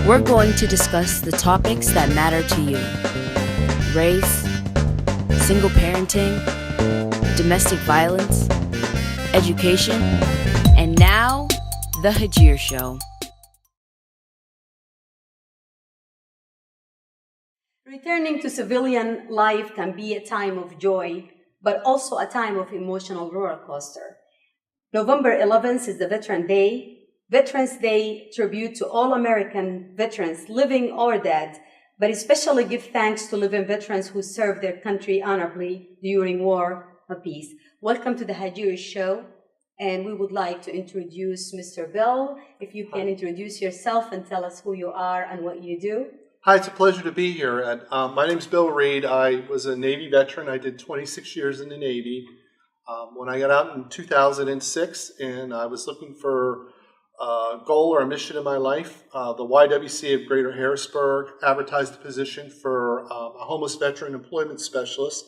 We're going to discuss the topics that matter to you: race, single parenting, domestic violence, education, and now, the Hagir Show. Returning to civilian life can be a time of joy, but also a time of emotional roller coaster. November 11th is the Veteran Day. Veterans Day tribute to all American veterans, living or dead, but especially give thanks to living veterans who served their country honorably during war or peace. Welcome to the Hagir Show, and we would like to introduce Mr. Bill. If you can introduce yourself and tell us who you are and what you do. Hi, it's a pleasure to be here. My name's Bill Reed. I was a Navy veteran. I did 26 years in the Navy. When I got out in 2006, and I was looking for a goal or a mission in my life, the YWCA of Greater Harrisburg advertised a position for a homeless veteran employment specialist.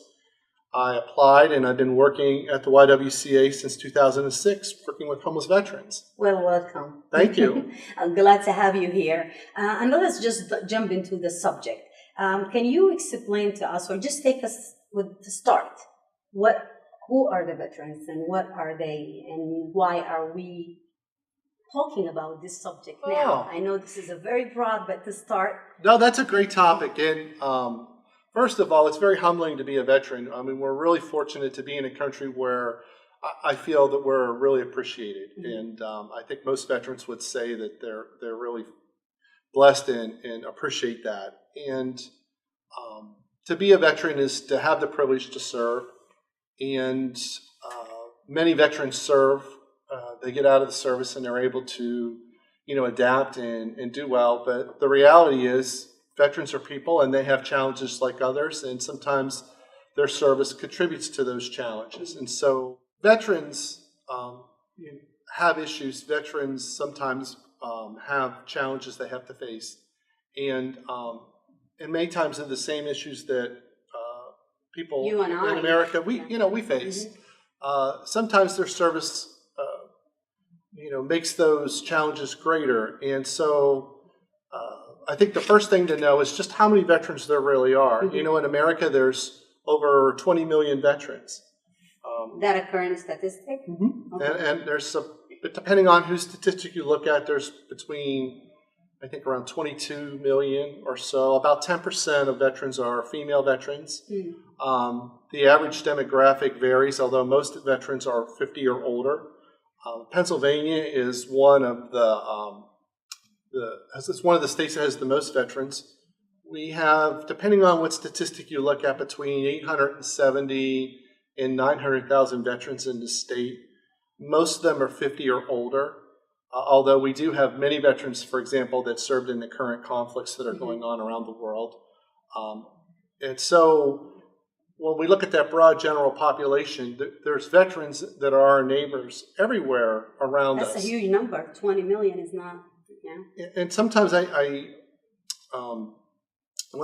I applied, and I've been working at the YWCA since 2006, working with homeless veterans. Well, welcome. Thank you. I'm glad to have you here. And let's just jump into the subject. Can you explain to us, or just take us with the start, who are the veterans and what are they, and why are we talking about this subject now? I know this is a very broad, but to start. No, that's a great topic. And first of all, it's very humbling to be a veteran. I mean, we're really fortunate to be in a country where I feel that we're really appreciated. Mm-hmm. And I think most veterans would say that they're really blessed and appreciate that. And to be a veteran is to have the privilege to serve. And many veterans serve. They get out of the service and they're able to, adapt and do well. But the reality is, veterans are people and they have challenges like others, and sometimes their service contributes to those challenges. And so veterans have issues. Veterans sometimes have challenges they have to face. And many times they're the same issues that people in America, we face. Mm-hmm. Sometimes their service makes those challenges greater. And so I think the first thing to know is just how many veterans there really are. Mm-hmm. In America, there's over 20 million veterans. That a current statistic? Mm-hmm. Okay. And there's but depending on whose statistic you look at, there's between, I think, around 22 million or so. About 10% of veterans are female veterans. Mm. The average demographic varies, although most veterans are 50 or older. Pennsylvania is one of it's one of the states that has the most veterans. We have, depending on what statistic you look at, between 870 and 900,000 veterans in the state. Most of them are 50 or older, although we do have many veterans, for example, that served in the current conflicts that are going on around the world. And so when we look at that broad general population, there's veterans that are our neighbors everywhere around us. That's a huge number. 20 million is not, And sometimes when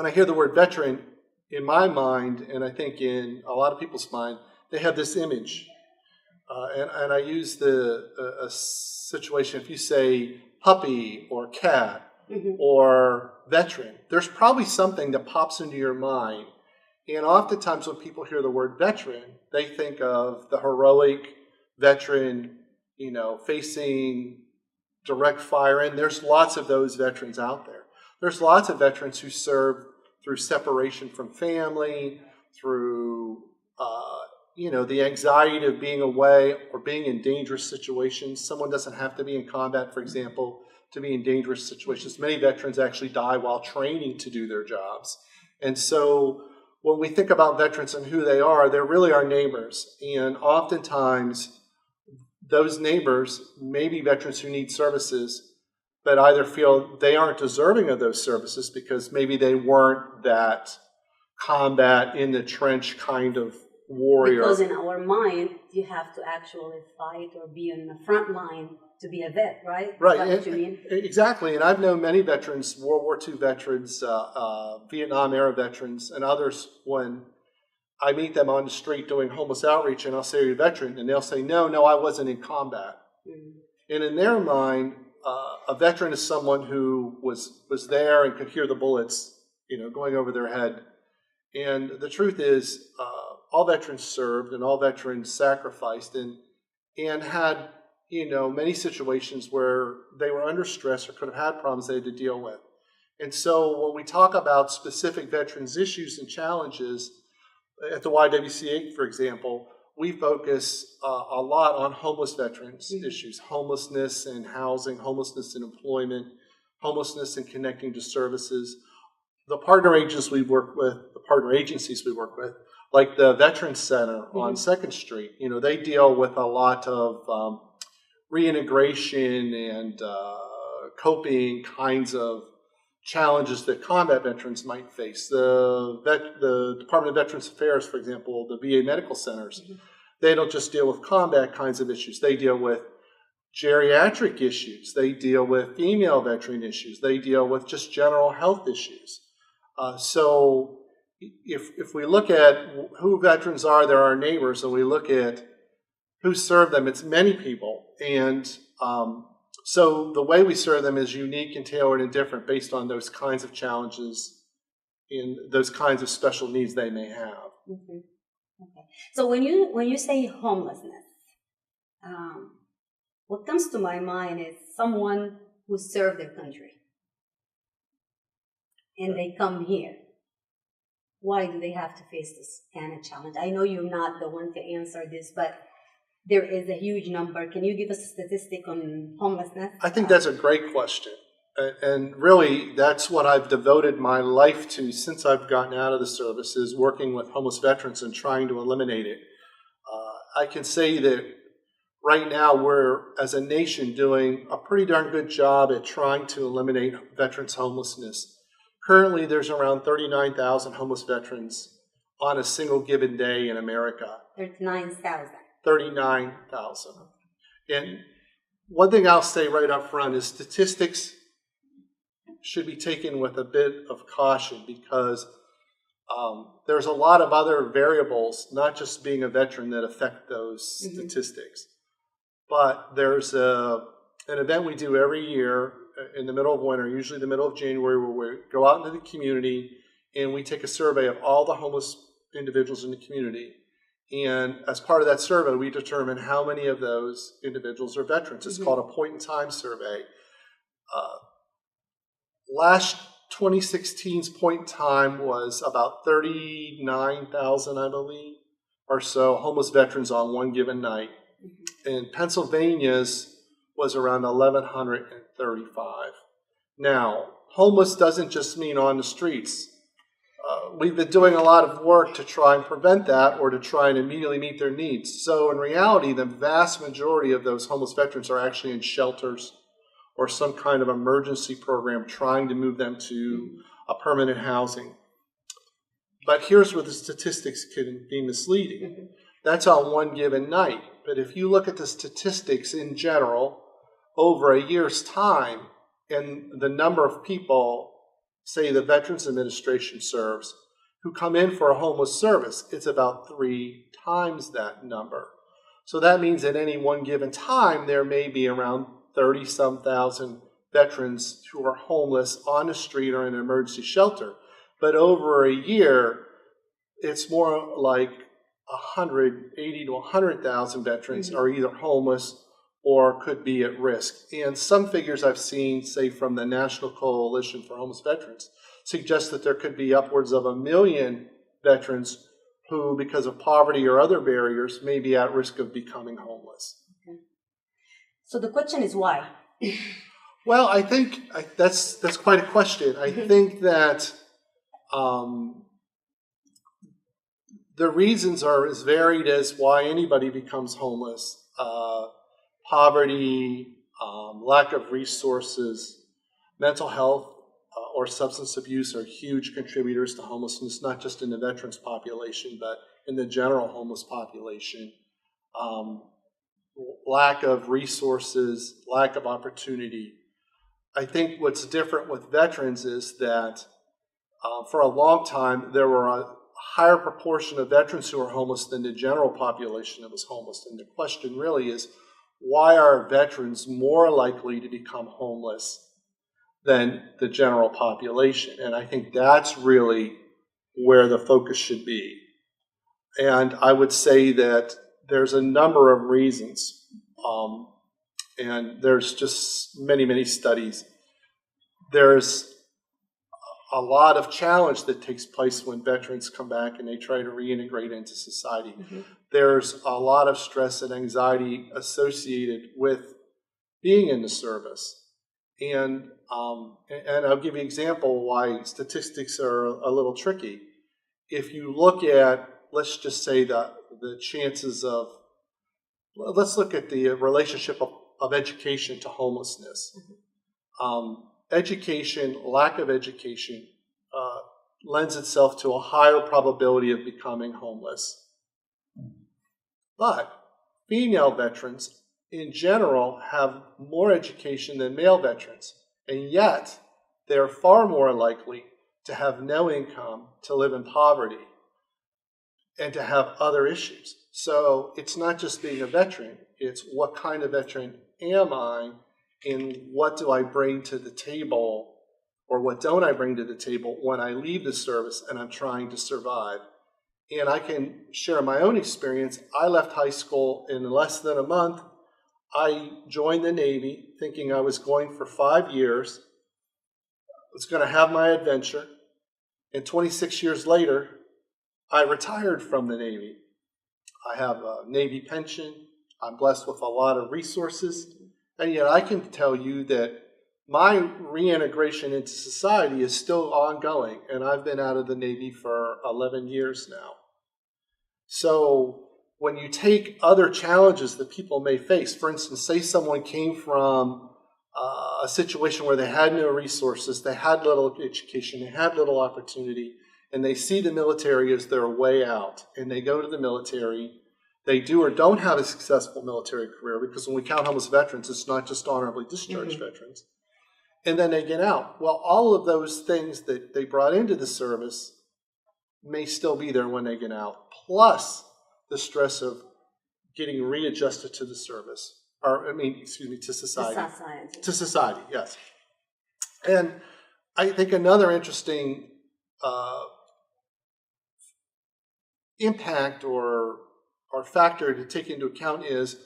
I hear the word veteran, in my mind, and I think in a lot of people's mind, they have this image. And I use a situation, if you say puppy or cat mm-hmm. or veteran, there's probably something that pops into your mind. And oftentimes when people hear the word veteran, they think of the heroic veteran, facing direct fire. And there's lots of those veterans out there. There's lots of veterans who serve through separation from family, through, the anxiety of being away or being in dangerous situations. Someone doesn't have to be in combat, for example, to be in dangerous situations. Many veterans actually die while training to do their jobs. And so when we think about veterans and who they are, they're really our neighbors. And oftentimes, those neighbors may be veterans who need services, but either feel they aren't deserving of those services because maybe they weren't that combat in the trench kind of warrior. Because in our mind, you have to actually fight or be in the front line to be a vet, right? Right. Is that what you mean? Exactly. And I've known many veterans, World War II veterans, Vietnam-era veterans, and others, when I meet them on the street doing homeless outreach, and I'll say, "Are you a veteran?" And they'll say, no, I wasn't in combat. Mm-hmm. And in their mind, a veteran is someone who was there and could hear the bullets, going over their head. And the truth is, all veterans served and all veterans sacrificed and had, many situations where they were under stress or could have had problems they had to deal with. And so when we talk about specific veterans' issues and challenges, at the YWCA, for example, we focus a lot on homeless veterans issues, homelessness and housing, homelessness and employment, homelessness and connecting to services. The partner agencies we work with, like the Veterans Center on 2nd Street, they deal with a lot of reintegration and coping kinds of challenges that combat veterans might face. The Department of Veterans Affairs, for example, the VA medical centers, they don't just deal with combat kinds of issues. They deal with geriatric issues. They deal with female veteran issues. They deal with just general health issues. So if we look at who veterans are, they're our neighbors, and we look at who served them, it's many people. And so the way we serve them is unique and tailored and different based on those kinds of challenges and those kinds of special needs they may have. Okay. So when you say homelessness, what comes to my mind is someone who served their country and they come here. Why do they have to face this kind of challenge? I know you're not the one to answer this, but there is a huge number. Can you give us a statistic on homelessness? I think that's a great question. And really, that's what I've devoted my life to since I've gotten out of the service, is working with homeless veterans and trying to eliminate it. I can say that right now we're, as a nation, doing a pretty darn good job at trying to eliminate veterans' homelessness. Currently, there's around 39,000 homeless veterans on a single given day in America. 39,000. 39,000. And one thing I'll say right up front is statistics should be taken with a bit of caution, because there's a lot of other variables, not just being a veteran, that affect those statistics. But there's an event we do every year in the middle of winter, usually the middle of January, where we go out into the community and we take a survey of all the homeless individuals in the community. And as part of that survey, we determine how many of those individuals are veterans. It's called a point-in-time survey. Last 2016's point in time was about 39,000, I believe, or so homeless veterans on one given night. And Pennsylvania's was around 1,135. Now, homeless doesn't just mean on the streets. We've been doing a lot of work to try and prevent that, or to try and immediately meet their needs. So in reality, the vast majority of those homeless veterans are actually in shelters or some kind of emergency program trying to move them to a permanent housing. But here's where the statistics can be misleading. That's on one given night. But if you look at the statistics in general, over a year's time, and the number of people, say, the Veterans Administration serves, who come in for a homeless service, it's about 3 times that number. So that means at any one given time, there may be around 30-some thousand veterans who are homeless on the street or in an emergency shelter. But over a year, it's more like 80 to 100,000 veterans are either homeless or could be at risk. And some figures I've seen, say from the National Coalition for Homeless Veterans, suggest that there could be upwards of 1 million veterans who, because of poverty or other barriers, may be at risk of becoming homeless. Okay. So the question is why? Well, I think that's quite a question. I think that the reasons are as varied as why anybody becomes homeless. Poverty, lack of resources, mental health, or substance abuse are huge contributors to homelessness, not just in the veterans population, but in the general homeless population. Lack of resources, lack of opportunity. I think what's different with veterans is that for a long time there were a higher proportion of veterans who were homeless than the general population that was homeless. And the question really is, why are veterans more likely to become homeless than the general population? And I think that's really where the focus should be. And I would say that there's a number of reasons, and there's just many, many studies. There's a lot of challenge that takes place when veterans come back and they try to reintegrate into society. Mm-hmm. There's a lot of stress and anxiety associated with being in the service. And I'll give you an example why statistics are a little tricky. If you look at, let's just say the chances of, let's look at the relationship of education to homelessness. Mm-hmm. Education, lack of education, lends itself to a higher probability of becoming homeless. But female veterans, in general, have more education than male veterans, and yet they're far more likely to have no income, to live in poverty, and to have other issues. So it's not just being a veteran, it's what kind of veteran am I, and what do I bring to the table, or what don't I bring to the table when I leave the service and I'm trying to survive. And I can share my own experience. I left high school in less than a month. I joined the Navy thinking I was going for 5 years. I was going to have my adventure. And 26 years later, I retired from the Navy. I have a Navy pension. I'm blessed with a lot of resources. And yet I can tell you that my reintegration into society is still ongoing, and I've been out of the Navy for 11 years now. So when you take other challenges that people may face, for instance, say someone came from a situation where they had no resources, they had little education, they had little opportunity, and they see the military as their way out, and they go to the military. They do or don't have a successful military career, because when we count homeless veterans, it's not just honorably discharged mm-hmm. veterans. And then they get out. Well, all of those things that they brought into the service may still be there when they get out, plus the stress of getting readjusted to the service, to society. To society, yes. And I think another interesting impact or factor to take into account is,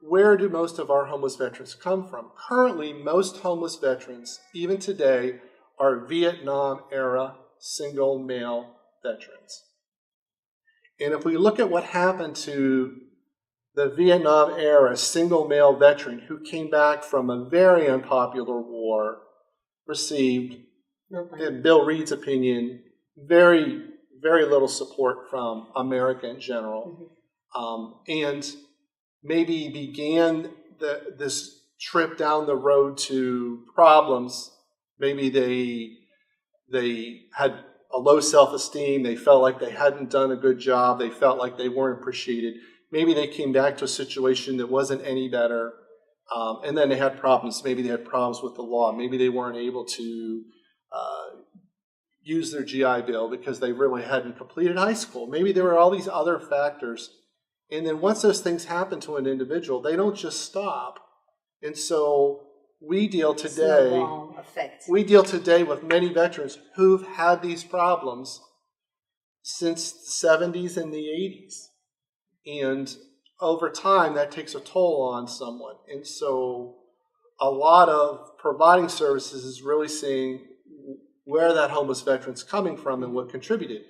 where do most of our homeless veterans come from? Currently, most homeless veterans, even today, are Vietnam-era single male veterans. And if we look at what happened to the Vietnam-era single male veteran who came back from a very unpopular war, received, in Bill Reed's opinion, very, very little support from America in general, and maybe began this trip down the road to problems. Maybe they had a low self-esteem. They felt like they hadn't done a good job. They felt like they weren't appreciated. Maybe they came back to a situation that wasn't any better, and then they had problems. Maybe they had problems with the law. Maybe they weren't able to use their GI Bill because they really hadn't completed high school. Maybe there were all these other factors. And then once those things happen to an individual, they don't just stop. And so we deal today with many veterans who've had these problems since the 70s and the 80s. And over time, that takes a toll on someone. And so a lot of providing services is really seeing where that homeless veteran's coming from and what contributed.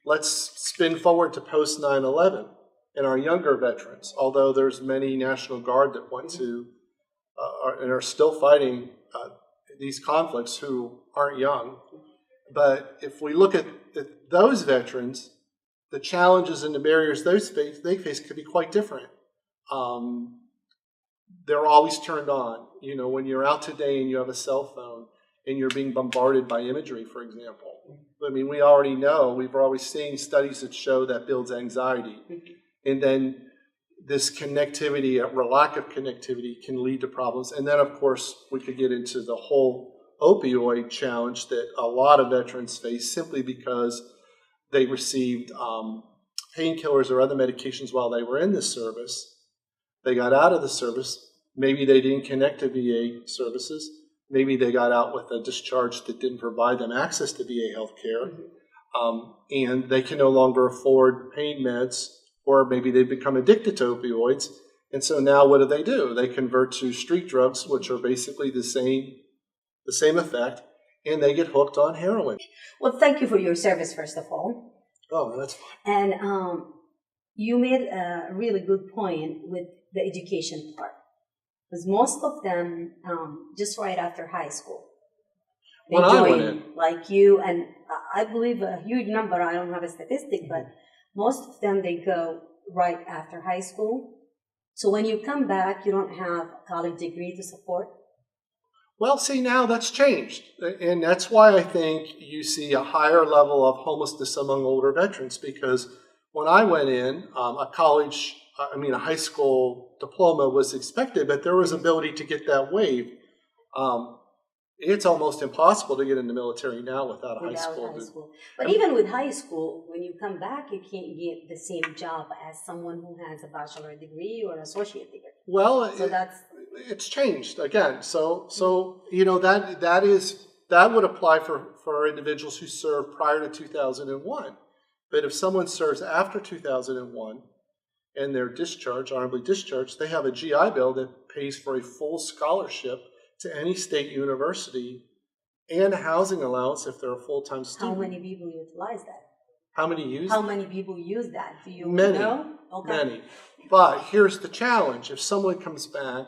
Let's spin forward to post 9/11. And our younger veterans, although there's many National Guard that went to and are still fighting these conflicts who aren't young. But if we look at those veterans, the challenges and the barriers they face could be quite different. They're always turned on. You know, when you're out today and you have a cell phone and you're being bombarded by imagery, for example. I mean, we already know, we've always seen studies that show that builds anxiety. And then this connectivity, or lack of connectivity, can lead to problems. And then, of course, we could get into the whole opioid challenge that a lot of veterans face simply because they received painkillers or other medications while they were in the service They got out of the service. Maybe they didn't connect to VA services. Maybe they got out with a discharge that didn't provide them access to VA health care. And they can no longer afford pain meds, or maybe they've become addicted to opioids. And so now what do? They convert to street drugs, which are basically the same effect, and they get hooked on heroin. Well, thank you for your service, first of all. Oh, that's fine. And you made a really good point with the education part. Because most of them, just right after high school, they When I join, went in. like you, and I believe a huge number, I don't have a statistic, but most of them, they go right after high school. So when you come back, you don't have a college degree to support? Well, see, now that's changed. And that's why I think you see a higher level of homelessness among older veterans, because when I went in, a high school diploma was expected, but there was ability to get that waived. It's almost impossible to get in the military now without high school. But even with high school, when you come back, you can't get the same job as someone who has a bachelor's degree or associate degree. Well, so it's changed again. So that would apply for individuals who served prior to 2001. But if someone serves after 2001 and they're discharged, honorably discharged, they have a GI Bill that pays for a full scholarship to any state university and a housing allowance if they're a full-time student. How many people utilize that? How many use How many people use that? Do you Many, know? Okay. many. But here's the challenge. If someone comes back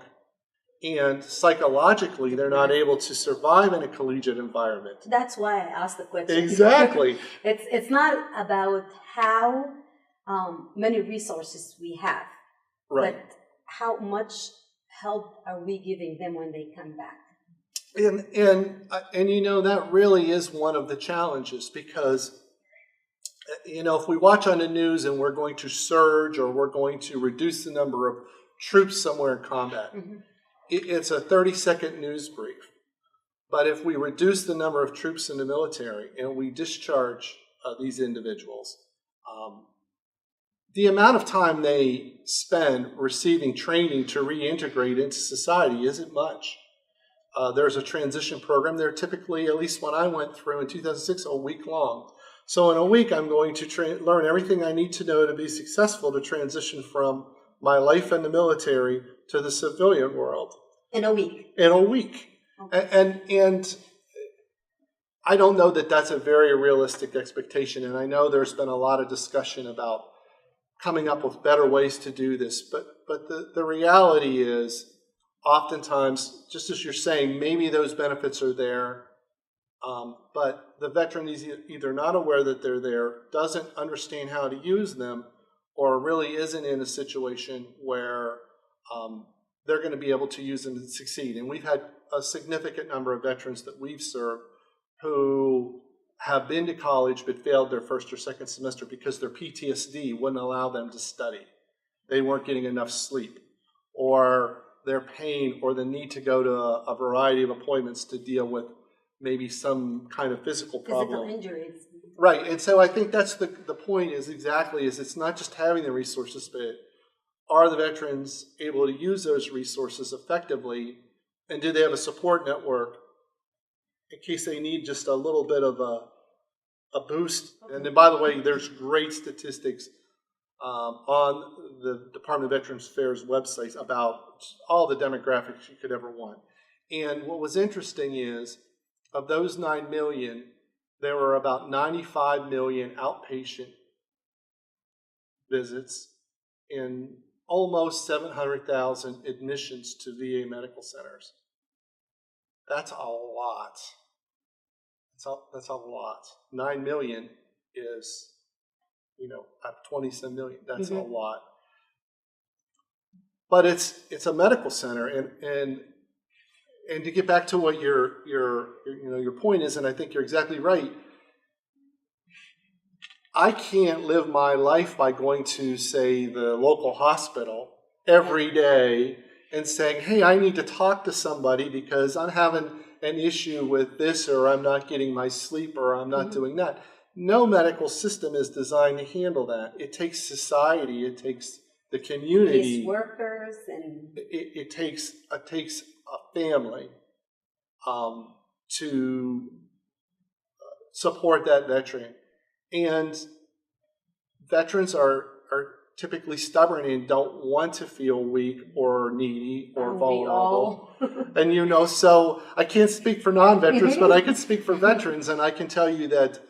and psychologically they're not able to survive in a collegiate environment. That's why I asked the question. Exactly. It's not about how many resources we have, Right. but how much help are we giving them when they come back? And that really is one of the challenges, because if we watch on the news and we're going to surge or we're going to reduce the number of troops somewhere in combat, it's a 30-second news brief. But if we reduce the number of troops in the military and we discharge these individuals, the amount of time they spend receiving training to reintegrate into society isn't much. There's a transition program. They're typically, at least when I went through in 2006, a week long. So in a week, I'm going to learn everything I need to know to be successful to transition from my life in the military to the civilian world. In a week? In a week. Okay. And I don't know that that's a very realistic expectation. And I know there's been a lot of discussion about coming up with better ways to do this. But the reality is, oftentimes, just as you're saying, maybe those benefits are there, but the veteran is either not aware that they're there, doesn't understand how to use them, or really isn't in a situation where they're going to be able to use them to succeed. And we've had a significant number of veterans that we've served who have been to college but failed their first or second semester because their PTSD wouldn't allow them to study. They weren't getting enough sleep, or their pain, or the need to go to a variety of appointments to deal with maybe some kind of physical problem. Physical injuries. Right, and so I think that's the point is it's not just having the resources, but are the veterans able to use those resources effectively, and do they have a support network in case they need just a little bit of a boost? Okay. And then, by the way, there's great statistics on the Department of Veterans Affairs website about all the demographics you could ever want. And what was interesting is, of those 9 million, there were about 95 million outpatient visits and almost 700,000 admissions to VA medical centers. That's a lot. That's a lot. 9 million is, at 20-some million. That's a lot. But it's a medical center, and to get back to what your point is, and I think you're exactly right. I can't live my life by going to, say, the local hospital every day and saying, hey, I need to talk to somebody because I'm having an issue with this, or I'm not getting my sleep, or I'm not doing that. No medical system is designed to handle that. It takes society, it takes the community. Case workers and It takes a family to support that veteran, and veterans are typically stubborn and don't want to feel weak or needy or vulnerable. And so I can't speak for non-veterans, but I can speak for veterans, and I can tell you that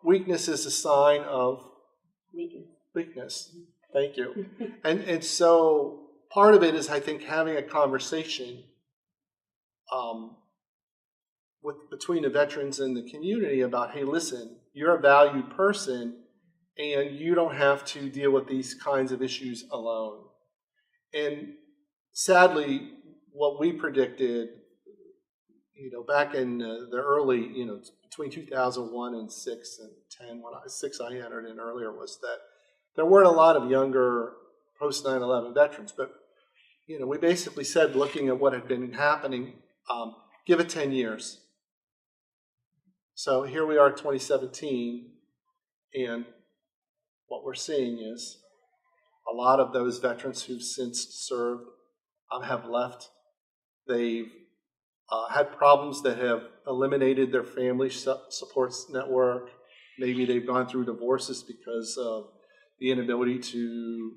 weakness is a sign of weakness. Thank you. And so part of it is, I think, having a conversation between the veterans and the community about, hey, listen, you're a valued person, and you don't have to deal with these kinds of issues alone. And sadly, what we predicted, back in the early, between 2001 and 6 and 10, when I entered in earlier, was that there weren't a lot of younger post 9/11 veterans. But, we basically said, looking at what had been happening, give it 10 years. So here we are, 2017, and what we're seeing is a lot of those veterans who've since served have left. They've had problems that have eliminated their family supports network. Maybe they've gone through divorces because of the inability to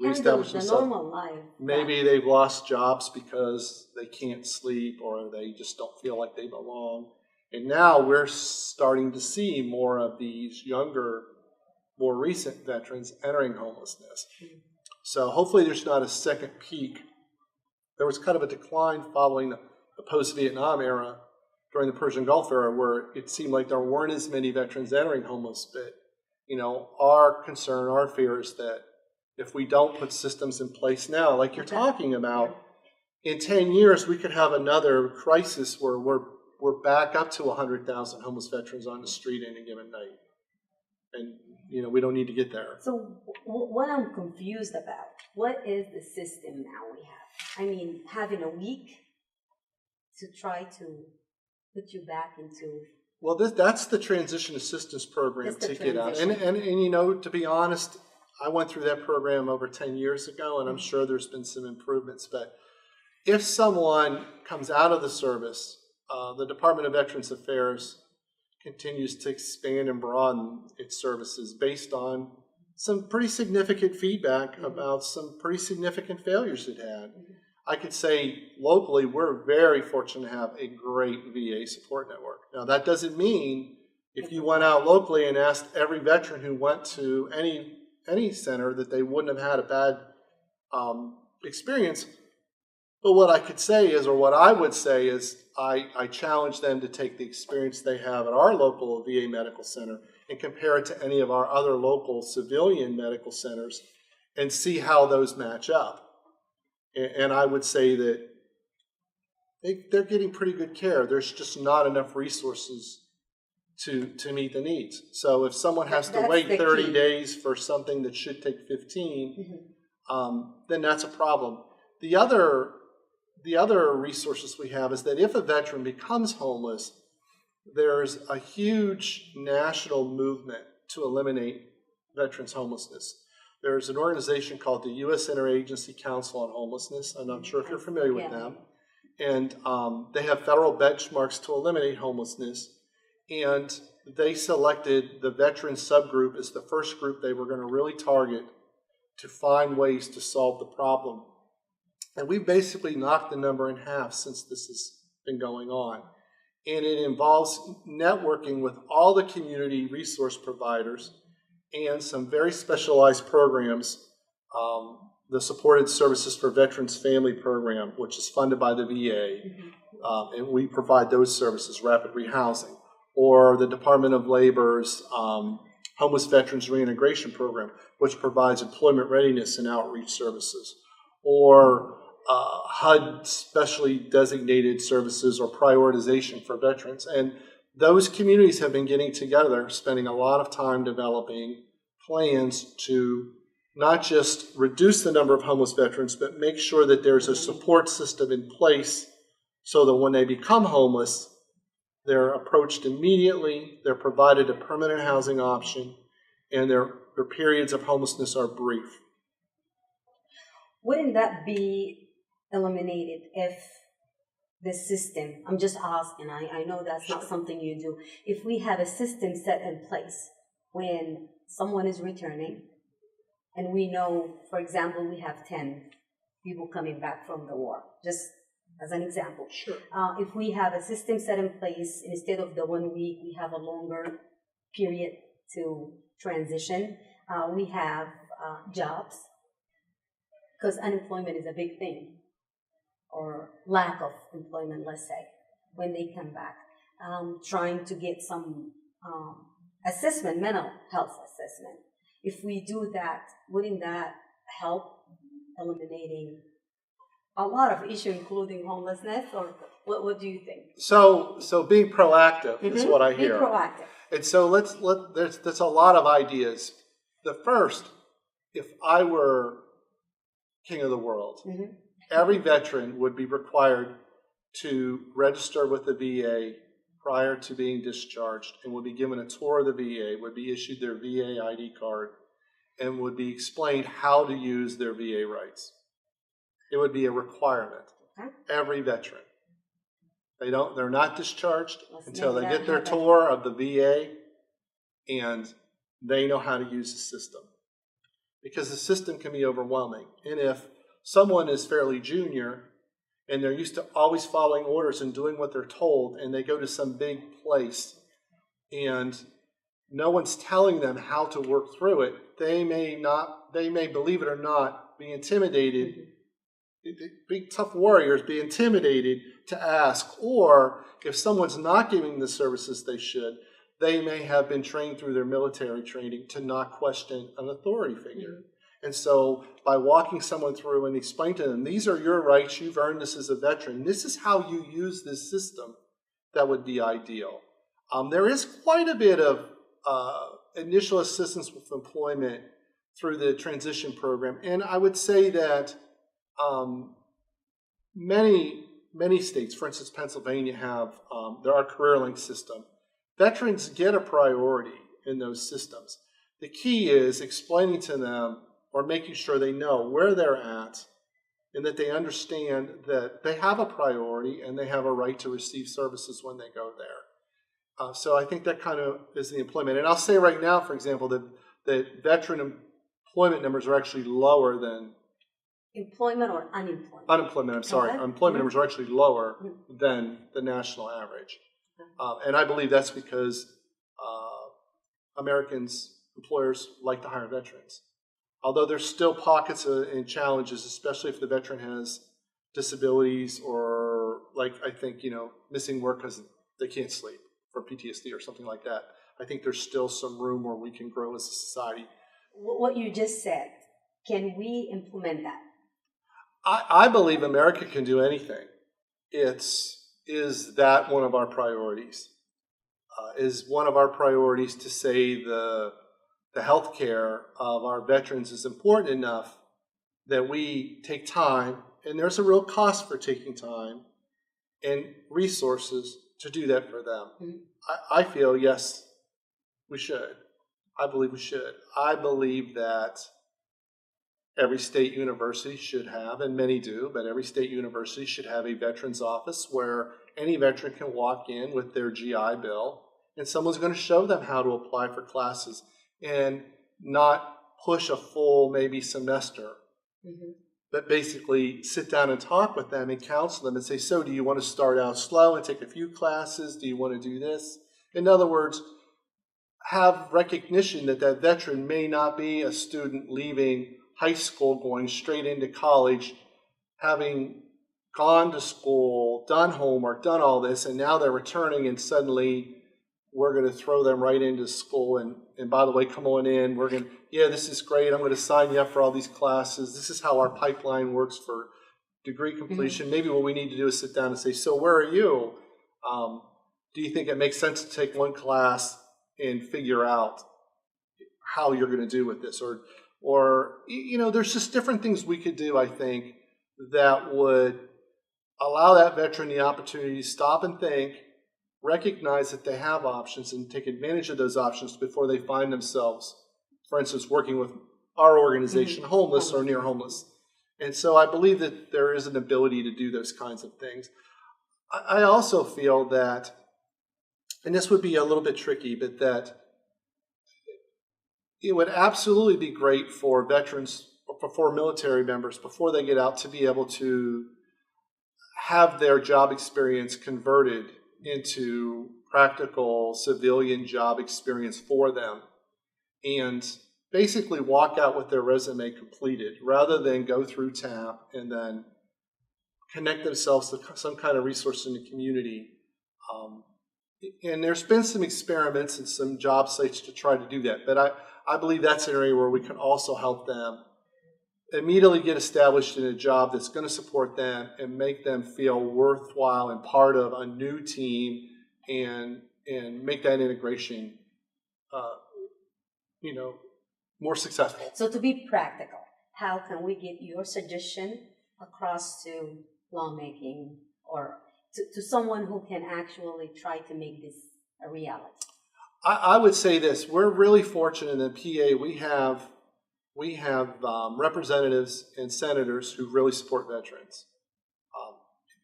reestablish themselves. Normal life. Maybe they've lost jobs because they can't sleep, or they just don't feel like they belong. And now we're starting to see more of these younger, more recent veterans entering homelessness. So hopefully there's not a second peak. There was kind of a decline following the post-Vietnam era, during the Persian Gulf era, where it seemed like there weren't as many veterans entering homeless. But, our concern, our fear is that if we don't put systems in place now, like you're talking about, in 10 years we could have another crisis where we're back up to 100,000 homeless veterans on the street any given night. And, we don't need to get there. So what I'm confused about, what is the system now we have? I mean, having a week to try to put you back into... Well, that's the transition assistance program to get out. And to be honest, I went through that program over 10 years ago, and I'm sure there's been some improvements. But if someone comes out of the service, the Department of Veterans Affairs continues to expand and broaden its services based on some pretty significant feedback about some pretty significant failures it had. I could say locally, we're very fortunate to have a great VA support network. Now, that doesn't mean if you went out locally and asked every veteran who went to any center that they wouldn't have had a bad experience. But what I could say is, or what I would say is, I challenge them to take the experience they have at our local VA medical center and compare it to any of our other local civilian medical centers and see how those match up. And I would say that they're getting pretty good care. There's just not enough resources to meet the needs. So if someone has to wait 30 days for something that should take 15, then that's a problem. The other resources we have is that if a veteran becomes homeless, there's a huge national movement to eliminate veterans' homelessness. There's an organization called the U.S. Interagency Council on Homelessness. I'm not sure if you're familiar with them. And they have federal benchmarks to eliminate homelessness. And they selected the veteran subgroup as the first group they were going to really target to find ways to solve the problem. And we've basically knocked the number in half since this has been going on. And it involves networking with all the community resource providers and some very specialized programs. The Supported Services for Veterans Family Program, which is funded by the VA, and we provide those services, rapid rehousing, or the Department of Labor's Homeless Veterans Reintegration Program, which provides employment readiness and outreach services, or HUD specially designated services or prioritization for veterans. And those communities have been getting together, spending a lot of time developing plans to not just reduce the number of homeless veterans, but make sure that there's a support system in place so that when they become homeless, they're approached immediately, they're provided a permanent housing option, and their periods of homelessness are brief. Wouldn't that be eliminated if the system, I'm just asking, I know that's not something you do, if we have a system set in place when someone is returning, and we know, for example, we have 10 people coming back from the war, just as an example. Sure. If we have a system set in place, instead of the 1 week, we have a longer period to transition. We have jobs, because unemployment is a big thing, or lack of employment, let's say, when they come back. Trying to get some assessment, mental health assessment. If we do that, wouldn't that help eliminating a lot of issues, including homelessness? Or what do you think? So being proactive is what I hear. Be proactive. And so there's a lot of ideas. The first, if I were king of the world, every veteran would be required to register with the VA prior to being discharged, and would be given a tour of the VA, would be issued their VA ID card, and would be explained how to use their VA rights. It would be a requirement. Every veteran. They're not discharged until they get their tour of the VA and they know how to use the system. Because the system can be overwhelming. And if someone is fairly junior and they're used to always following orders and doing what they're told, and they go to some big place and no one's telling them how to work through it, they may, believe it or not, be intimidated. Big tough warriors be intimidated to ask, or if someone's not giving the services they should, they may have been trained through their military training to not question an authority figure. And so by walking someone through and explain to them, these are your rights, you've earned this as a veteran, this is how you use this system, that would be ideal. There is quite a bit of initial assistance with employment through the transition program, and I would say that many states, for instance, Pennsylvania, have our career link system. Veterans get a priority in those systems. The key is explaining to them, or making sure they know where they're at, and that they understand that they have a priority and they have a right to receive services when they go there. So I think that kind of is the employment. And I'll say right now, for example, that veteran employment numbers are actually lower than employment or unemployment? Unemployment, I'm sorry. Okay. Employment numbers are actually lower than the national average. And I believe that's because employers like to hire veterans. Although there's still pockets and challenges, especially if the veteran has disabilities or, like, I think, missing work because they can't sleep for PTSD or something like that. I think there's still some room where we can grow as a society. What you just said, can we implement that? I believe America can do anything. Is that one of our priorities? Is one of our priorities to say the health care of our veterans is important enough that we take time, and there's a real cost for taking time and resources to do that for them. I feel, yes, we should. I believe we should. I believe that every state university should have, and many do, but every state university should have a veterans office where any veteran can walk in with their GI Bill, and someone's going to show them how to apply for classes and not push a full maybe semester, but basically sit down and talk with them and counsel them and say, so do you want to start out slow and take a few classes? Do you want to do this? In other words, have recognition that that veteran may not be a student leaving high school going straight into college, having gone to school, done homework, done all this, and now they're returning and suddenly we're going to throw them right into school. And by the way, come on in. We're going to, this is great. I'm going to sign you up for all these classes. This is how our pipeline works for degree completion. Maybe what we need to do is sit down and say, so where are you? Do you think it makes sense to take one class and figure out how you're going to do with this? Or there's just different things we could do, I think, that would allow that veteran the opportunity to stop and think, recognize that they have options, and take advantage of those options before they find themselves, for instance, working with our organization, homeless or near homeless. And so I believe that there is an ability to do those kinds of things. I also feel that, and this would be a little bit tricky, but that it would absolutely be great for veterans, for military members, before they get out, to be able to have their job experience converted into practical civilian job experience for them, and basically walk out with their resume completed, rather than go through TAP and then connect themselves to some kind of resource in the community. And there's been some experiments and some job sites to try to do that, but I believe that's an area where we can also help them immediately get established in a job that's going to support them and make them feel worthwhile and part of a new team, and make that integration, more successful. So to be practical, how can we get your suggestion across to lawmaking, or to someone who can actually try to make this a reality? I would say this: we're really fortunate in the PA. We have representatives and senators who really support veterans,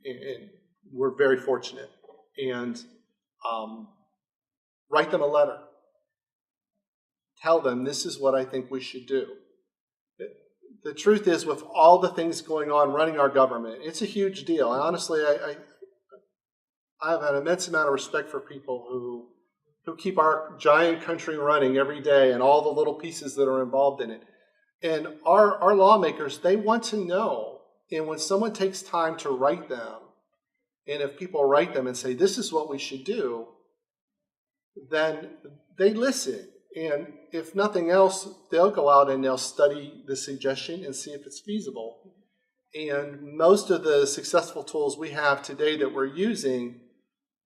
and we're very fortunate. And write them a letter. Tell them this is what I think we should do. The truth is, with all the things going on running our government, it's a huge deal. And honestly, I have an immense amount of respect for people who keep our giant country running every day, and all the little pieces that are involved in it. And our lawmakers, they want to know. And when someone takes time to write them, and if people write them and say, this is what we should do, then they listen. And if nothing else, they'll go out and they'll study the suggestion and see if it's feasible. And most of the successful tools we have today that we're using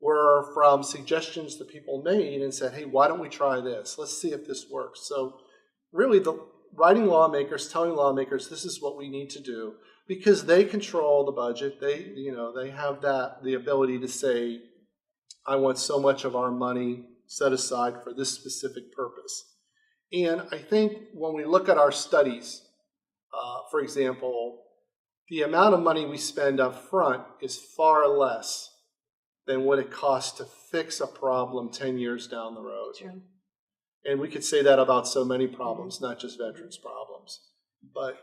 were from suggestions that people made and said, hey, why don't we try this? Let's see if this works. So really, writing lawmakers, telling lawmakers this is what we need to do, because they control the budget. They have the ability to say, I want so much of our money set aside for this specific purpose. And I think when we look at our studies, for example, the amount of money we spend up front is far less than what it costs to fix a problem 10 years down the road. True. And we could say that about so many problems, not just veterans problems. But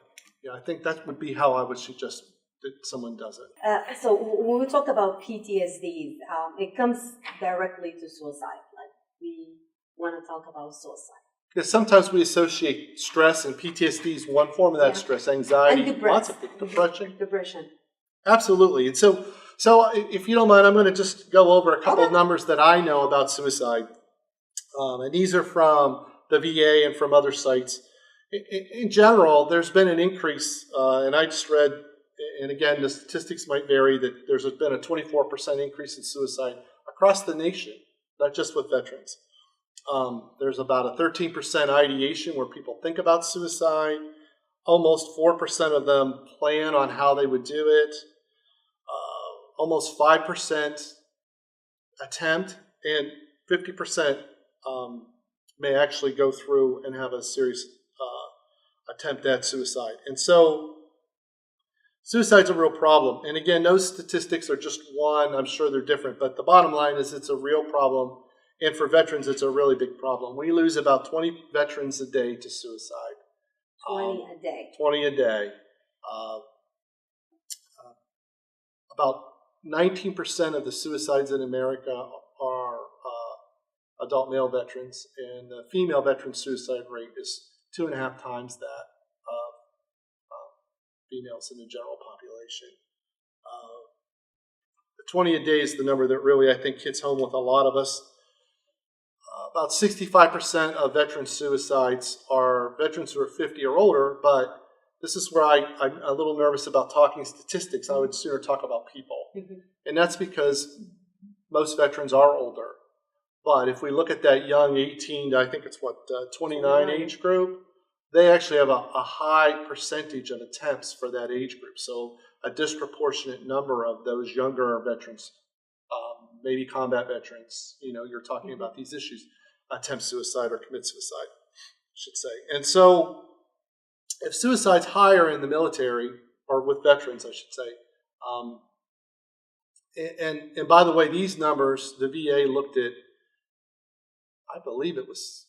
I think that would be how I would suggest that someone does it. So when we talk about PTSD, it comes directly to suicide. Like, we want to talk about suicide. Because sometimes we associate stress, and PTSD is one form of that stress, anxiety, and lots of depression. Depression. Absolutely. And so if you don't mind, I'm going to just go over a couple of numbers that I know about suicide. And these are from the VA and from other sites. In general, there's been an increase, and I just read, and again, the statistics might vary, that there's been a 24% increase in suicide across the nation, not just with veterans. There's about a 13% ideation where people think about suicide. Almost 4% of them plan on how they would do it. Almost 5% attempt, and 50% may actually go through and have a serious attempt at suicide. And so suicide's a real problem. And again, those statistics are just one. I'm sure they're different, but the bottom line is it's a real problem. And for veterans, it's a really big problem. We lose about 20 veterans a day to suicide. 20 a day. 20 a day. About 19% of the suicides in America are adult male veterans, and the female veteran suicide rate is 2.5 times that of females in the general population. The 20 a day is the number that really, I think, hits home with a lot of us. About 65% of veteran suicides are veterans who are 50 or older, but this is where I'm a little nervous about talking statistics. I would sooner talk about people. Mm-hmm. And that's because most veterans are older. But if we look at that young 18 to, I think it's 29 age group, they actually have a high percentage of attempts for that age group. So a disproportionate number of those younger veterans, maybe combat veterans, you're talking about these issues, attempt suicide or commit suicide, I should say. And so if suicide's higher in the military, or with veterans, I should say. And by the way, these numbers, the VA looked at, I believe it was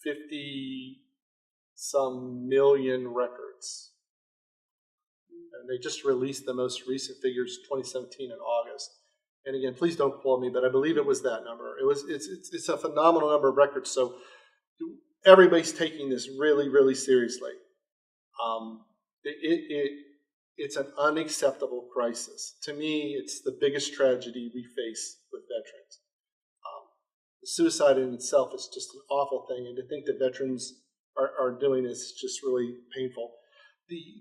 50-some million records. And they just released the most recent figures, 2017 in August. And again, please don't quote me, but I believe it was that number. It's a phenomenal number of records. So everybody's taking this really, really seriously. It's an unacceptable crisis. To me, it's the biggest tragedy we face with veterans. Suicide in itself is just an awful thing, and to think that veterans are doing this is just really painful.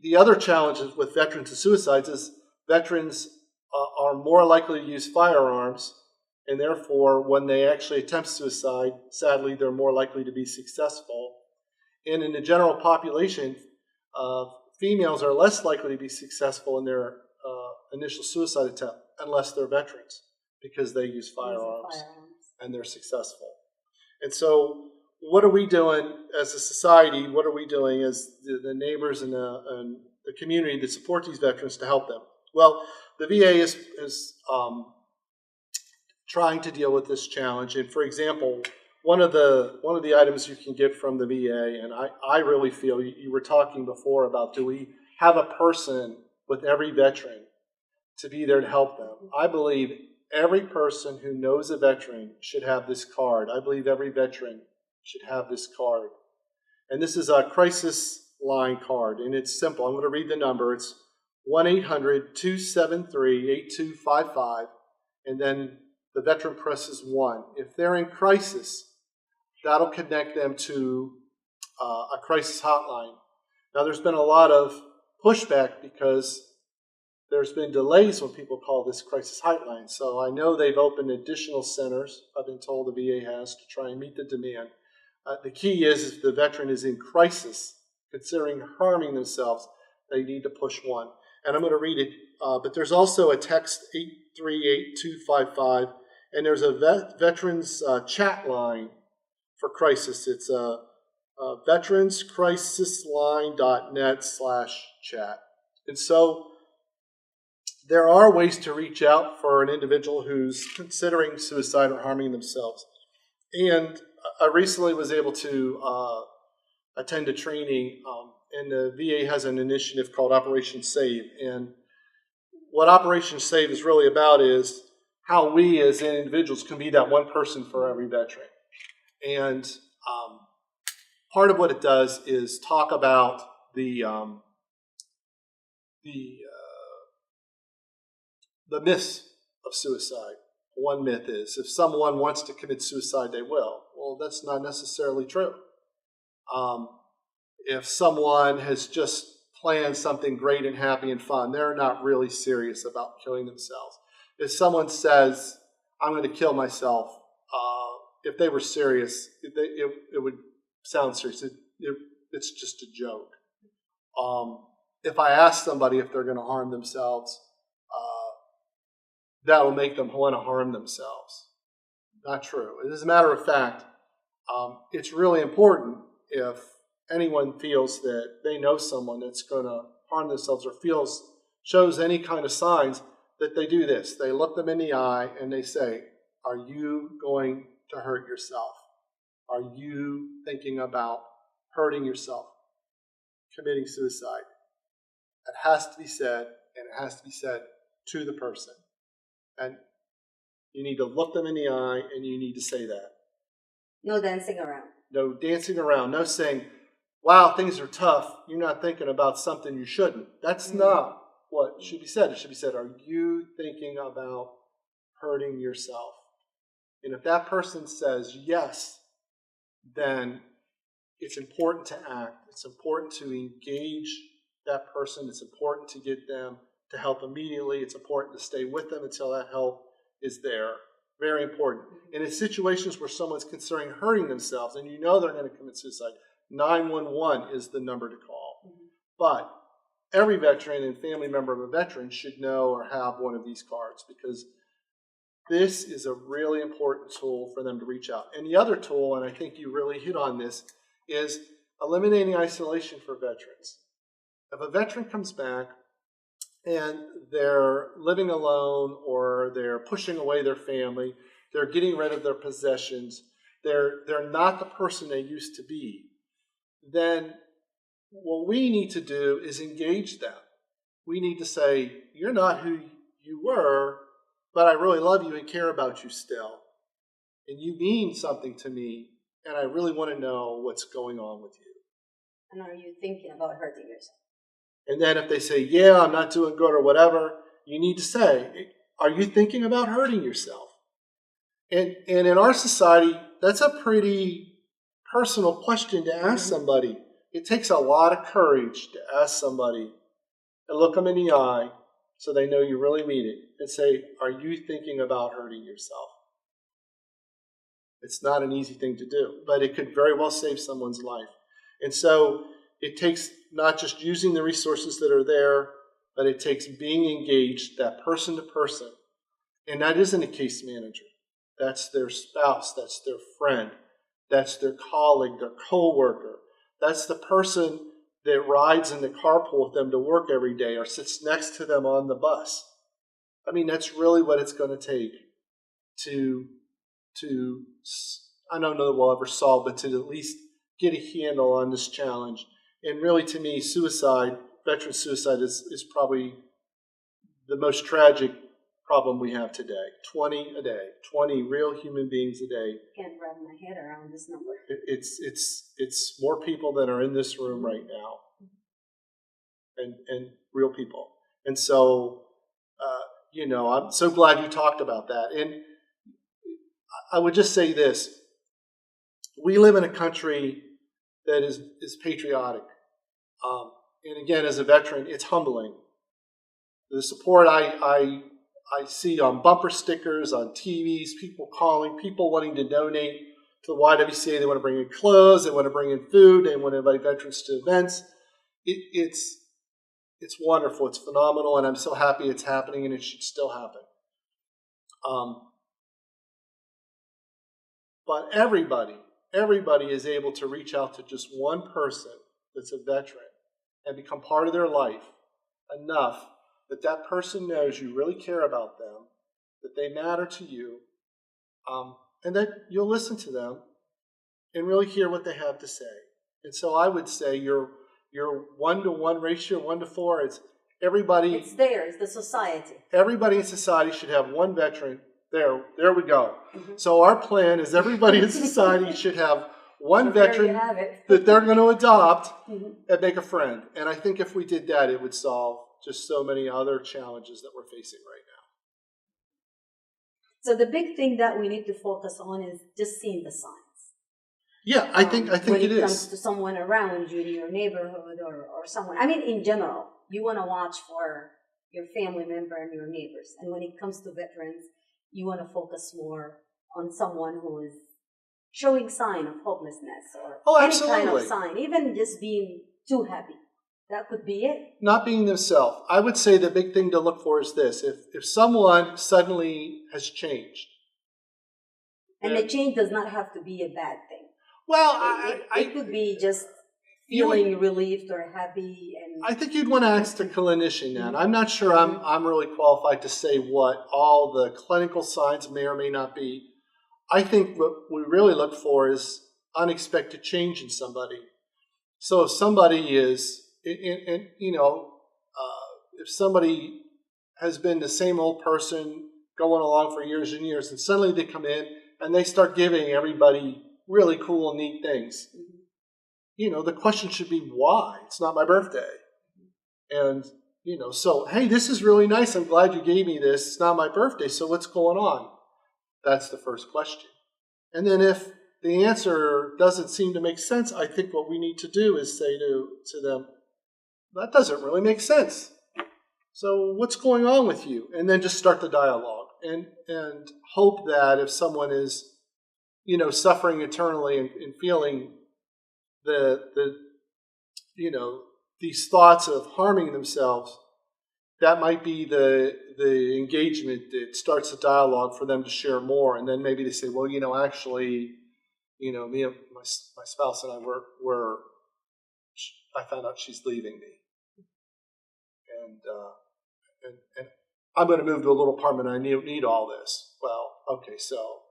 The other challenges with veterans and suicides is veterans are more likely to use firearms, and therefore, when they actually attempt suicide, sadly, they're more likely to be successful. And in the general population, females are less likely to be successful in their initial suicide attempt unless they're veterans, because they use firearms and they're successful. And so what are we doing as a society? What are we doing as the neighbors and the community that support these veterans to help them? Well, the VA is trying to deal with this challenge. And for example, one of the items you can get from the VA, and I really feel, you were talking before about, do we have a person with every veteran to be there to help them? I believe every person who knows a veteran should have this card. I believe every veteran should have this card. And this is a crisis line card, and it's simple. I'm going to read the number. It's 1-800-273-8255, and then the veteran presses 1. If they're in crisis, that'll connect them to a crisis hotline. Now, there's been a lot of pushback because there's been delays when people call this crisis hotline. So I know they've opened additional centers, I've been told the VA has, to try and meet the demand. The key is if the veteran is in crisis, considering harming themselves, they need to push 1. And I'm going to read it, but there's also a text 838-255, and there's a veterans chat line for crisis. It's veteranscrisisline.net/chat. And so there are ways to reach out for an individual who's considering suicide or harming themselves. And I recently was able to attend a training, and the VA has an initiative called Operation Save. And what Operation Save is really about is how we as individuals can be that one person for every veteran. And part of what it does is talk about the myths of suicide. One myth is if someone wants to commit suicide, they will. Well, that's not necessarily true. If someone has just planned something great and happy and fun, they're not really serious about killing themselves. If someone says, I'm going to kill myself, if they were serious, it would sound serious. It's just a joke. If I ask somebody if they're going to harm themselves, that'll make them want to harm themselves. Not true. As a matter of fact, it's really important if anyone feels that they know someone that's going to harm themselves or shows any kind of signs, that they do this. They look them in the eye and they say, are you going to hurt yourself? Are you thinking about hurting yourself, committing suicide? It has to be said, and it has to be said to the person. And you need to look them in the eye and you need to say that. No dancing around. No dancing around. No saying, wow, things are tough. You're not thinking about something you shouldn't. That's not what should be said. It should be said, are you thinking about hurting yourself? And if that person says yes, then it's important to act. It's important to engage that person. It's important to get them to help immediately. It's important to stay with them until that help is there. Very important. And in situations where someone's considering hurting themselves and you know they're going to commit suicide, 911 is the number to call. But every veteran and family member of a veteran should know or have one of these cards, because this is a really important tool for them to reach out. And the other tool, and I think you really hit on this, is eliminating isolation for veterans. If a veteran comes back and they're living alone, or they're pushing away their family, they're getting rid of their possessions, they're not the person they used to be, then what we need to do is engage them. We need to say, you're not who you were, but I really love you and care about you still. And you mean something to me, and I really want to know what's going on with you. And are you thinking about hurting yourself? And then if they say, yeah, I'm not doing good or whatever, you need to say, are you thinking about hurting yourself? And in our society, that's a pretty personal question to ask somebody. It takes a lot of courage to ask somebody and look them in the eye so they know you really mean it and say, are you thinking about hurting yourself? It's not an easy thing to do, but it could very well save someone's life. And so it takes not just using the resources that are there, but it takes being engaged, that person to person. And that isn't a case manager. That's their spouse, that's their friend, that's their colleague, their coworker. That's the person that rides in the carpool with them to work every day or sits next to them on the bus. I mean, that's really what it's going to take to I don't know that we'll ever solve, but to at least get a handle on this challenge. And really, to me, suicide, veteran suicide, is probably the most tragic problem we have today. 20 a day, 20 real human beings a day. Can't wrap my head around this number. It's more people than are in this room right now, and real people. And so, I'm so glad you talked about that. And I would just say this: we live in a country that is patriotic. And again, as a veteran, it's humbling. The support I see on bumper stickers, on TVs, people calling, people wanting to donate to the YWCA. They want to bring in clothes, they want to bring in food, they want to invite veterans to events. It's wonderful, it's phenomenal, and I'm so happy it's happening, and it should still happen. But everybody is able to reach out to just one person that's a veteran and become part of their life enough that that person knows you really care about them, that they matter to you, and that you'll listen to them and really hear what they have to say. And so I would say your 1-to-1 ratio, 1-to-4, is everybody. It's theirs, the society. Everybody in society should have one veteran. There we go. So our plan is everybody in society should have one veteran that they're going to adopt and make a friend. And I think if we did that, it would solve just so many other challenges that we're facing right now. So the big thing that we need to focus on is just seeing the signs. Yeah, I think when it is. When it comes to someone around you in your neighborhood or someone, I mean, in general, you want to watch for your family member and your neighbors. And when it comes to veterans, you want to focus more on someone who is showing sign of hopelessness or any kind of sign, even just being too happy. That could be it. Not being themselves. I would say the big thing to look for is this. If someone suddenly has changed. And the change does not have to be a bad thing. Well, it could be just feeling relieved or happy. And I think you'd want to ask the clinician that. I'm not sure I'm really qualified to say what all the clinical signs may or may not be. I think what we really look for is unexpected change in somebody. So if somebody is, if somebody has been the same old person going along for years and years, and suddenly they come in and they start giving everybody really cool and neat things, the question should be why? It's not my birthday. And, so, hey, this is really nice. I'm glad you gave me this. It's not my birthday, so what's going on? That's the first question. And then if the answer doesn't seem to make sense, I think what we need to do is say to them, that doesn't really make sense. So what's going on with you? And then just start the dialogue and hope that if someone is, suffering eternally and feeling these thoughts of harming themselves, that might be the engagement that starts a dialogue for them to share more. And then maybe they say, well, actually, me and my spouse and I found out she's leaving me. and I'm going to move to a little apartment. I need all this. Well, okay, so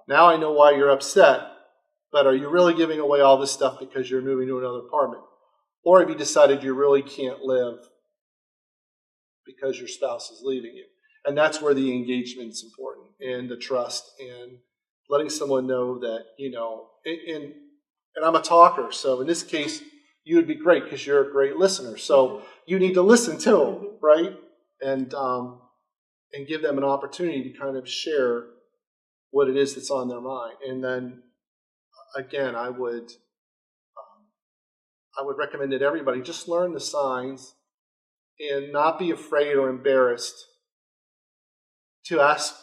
now I know why you're upset, but are you really giving away all this stuff because you're moving to another apartment? Or have you decided you really can't live because your spouse is leaving you? And that's where the engagement is important, and the trust, and letting someone know that, and I'm a talker, so in this case, you would be great because you're a great listener. So you need to listen to them, right? And give them an opportunity to kind of share what it is that's on their mind. And then, again, I would recommend that everybody just learn the signs and not be afraid or embarrassed to ask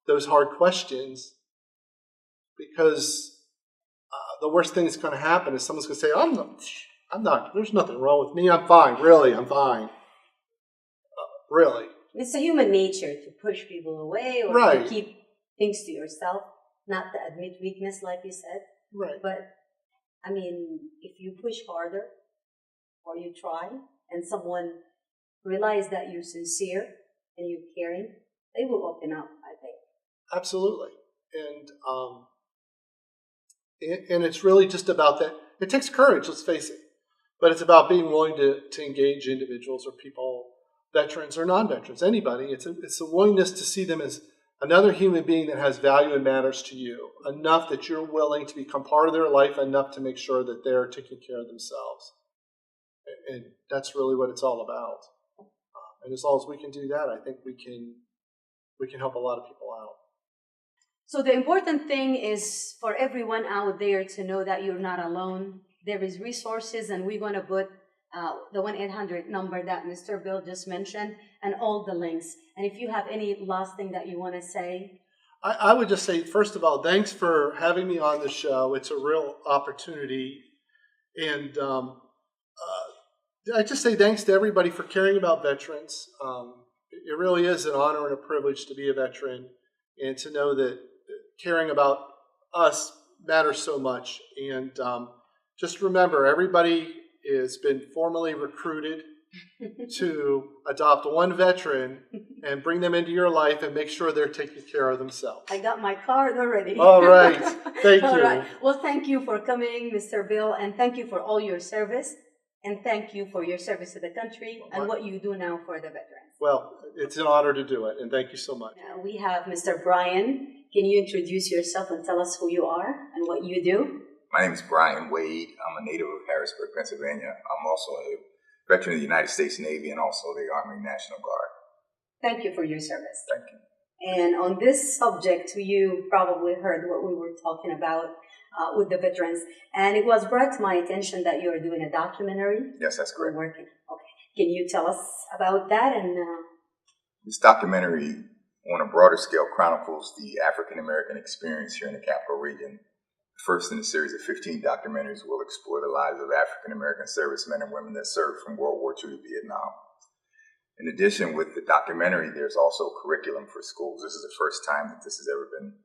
those hard questions, because the worst thing that's going to happen is someone's going to say, I'm not, there's nothing wrong with me. I'm fine. Really, I'm fine. Really. It's a human nature to push people away or Right. to keep things to yourself, not to admit weakness, like you said. Right. But, I mean, if you push harder or you try and someone realizes that you're sincere and you're caring, they will open up, I think. Absolutely. And it's really just about that. It takes courage, let's face it. But it's about being willing to engage individuals or people, veterans or non-veterans, anybody. It's a willingness to see them as another human being that has value and matters to you, enough that you're willing to become part of their life, enough to make sure that they're taking care of themselves. And that's really what it's all about. And as long as we can do that, I think we can help a lot of people out. So the important thing is for everyone out there to know that you're not alone. There is resources, and we're going to put the 1-800 number that Mr. Bill just mentioned and all the links. And if you have any last thing that you want to say. I would just say, first of all, thanks for having me on the show. It's a real opportunity. And I just say thanks to everybody for caring about veterans. It really is an honor and a privilege to be a veteran, and to know that caring about us matters so much. And just remember, everybody has been formally recruited to adopt one veteran and bring them into your life and make sure they're taking care of themselves. I got my card already. All right. Thank you. All right. Well, thank you for coming, Mr. Bill, and thank you for all your service. And thank you for your service to the country and what you do now for the veterans. Well, it's an honor to do it, and thank you so much. We have Mr. Brian. Can you introduce yourself and tell us who you are and what you do? My name is Brian Wade. I'm a native of Harrisburg, Pennsylvania. I'm also a veteran of the United States Navy and also the Army National Guard. Thank you for your service. Thank you. And on this subject, you probably heard what we were talking about with the veterans. And it was brought to my attention that you are doing a documentary. Yes, that's correct. We're working. Okay. Can you tell us about that? And This documentary, on a broader scale, chronicles the African-American experience here in the Capital Region. The first in a series of 15 documentaries will explore the lives of African-American servicemen and women that served from World War II to Vietnam. In addition, with the documentary, there's also curriculum for schools. This is the first time that this has ever been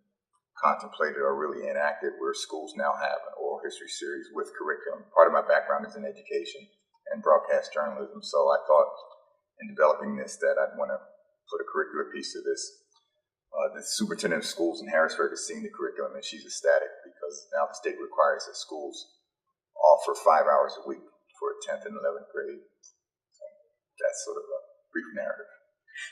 contemplated or really enacted, where schools now have an oral history series with curriculum. Part of my background is in education and broadcast journalism, so I thought in developing this that I'd want to put a curricular piece to this. The superintendent of schools in Harrisburg has seen the curriculum, and she's ecstatic because now the state requires that schools offer 5 hours a week for 10th and 11th grade. So that's sort of a brief narrative.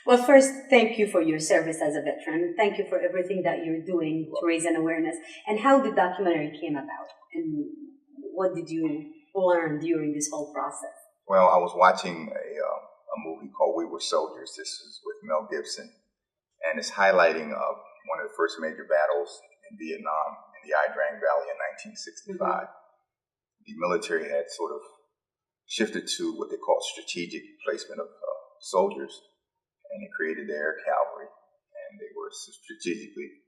well, first, thank you for your service as a veteran. Thank you for everything that you're doing to raise an awareness. And how the documentary came about, and what did you learn during this whole process? Well, I was watching a movie called We Were Soldiers. This is with Mel Gibson, and it's highlighting one of the first major battles in Vietnam in the Ia Drang Valley in 1965. The military had sort of shifted to what they call strategic placement of soldiers, and they created the Air Cavalry, and they were strategically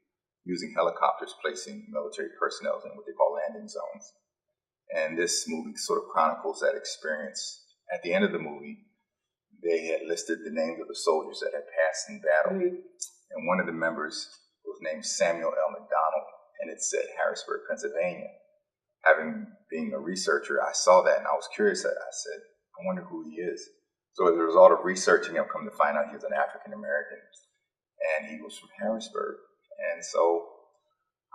using helicopters, placing military personnel in what they call landing zones. And this movie sort of chronicles that experience. At the end of the movie, they had listed the names of the soldiers that had passed in battle. And one of the members was named Samuel L. McDonald, and it said Harrisburg, Pennsylvania. Being a researcher, I saw that and I was curious. I said, I wonder who he is. So as a result of researching him, come to find out he was an African American, and he was from Harrisburg. And so